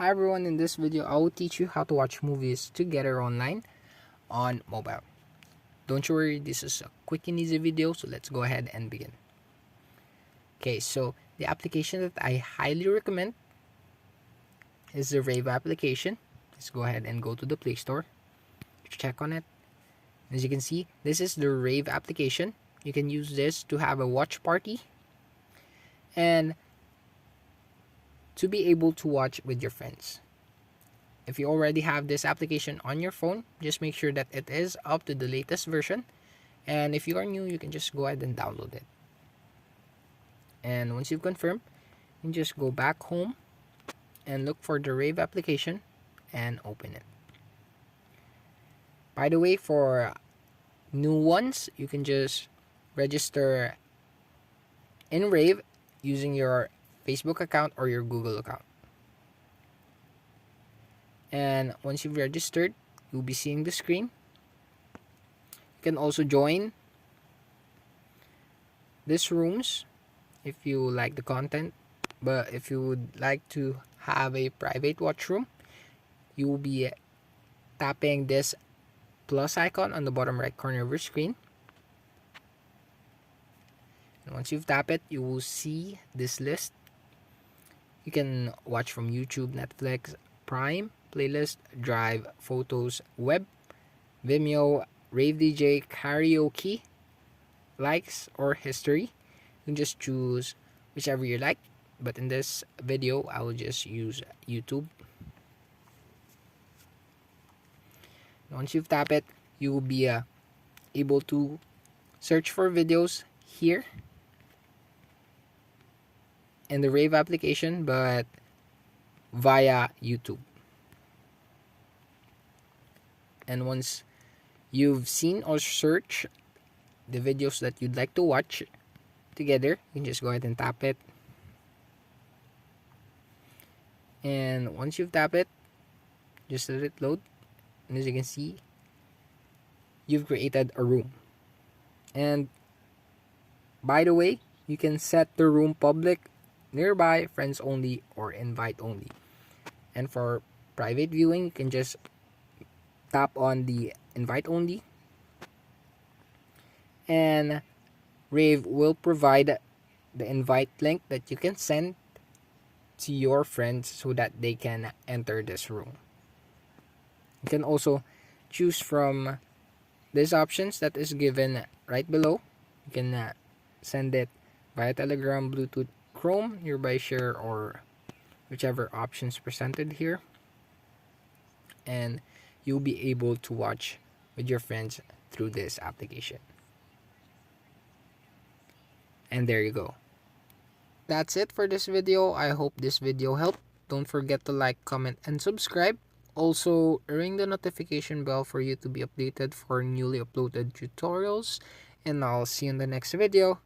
Hi everyone, in this video I will teach you how to watch movies together online on mobile. Don't you worry, this is a quick and easy video, so let's go ahead and begin. Okay, so the application that I highly recommend is the Rave application. Let's go ahead and go to the Play Store. Check on it. As you can see, this is the Rave application. You can use this to have a watch party and to be able to watch with your friends. If you already have this application on your phone, just make sure that it is up to the latest version. And if you are new, you can just go ahead and download it. And once you've confirmed, you can just go back home and look for the Rave application and open it. By the way, for new ones, you can just register in Rave using your Facebook account or your Google account. And once you've registered, you'll be seeing the screen. You can also join these rooms if you like the content, but if you would like to have a private watch room, you will be tapping this plus icon on the bottom right corner of your screen. And once you've tapped it, you will see this list. You can watch from YouTube, Netflix, Prime, Playlist, Drive, Photos, Web, Vimeo, Rave DJ, Karaoke, Likes, or History. You can just choose whichever you like, but in this video, I will just use YouTube. Once you've tapped it, you will be able to search for videos here in the Rave application, but via YouTube. And once you've seen or searched the videos that you'd like to watch together, you can just go ahead and tap it. And once you've tapped it, just let it load. And as you can see, you've created a room. And by the way, you can set the room public, nearby, friends only, or invite only. And for private viewing, you can just tap on the invite only, and Rave will provide the invite link that you can send to your friends so that they can enter this room. You can also choose from these options that is given right below. You can send it via Telegram, Bluetooth, Chrome, nearby share, or whichever options presented here. And you'll be able to watch with your friends through this application. And there you go. That's it for this video. I hope this video helped. Don't forget to like, comment, and subscribe. Also, ring the notification bell for you to be updated for newly uploaded tutorials. And I'll see you in the next video.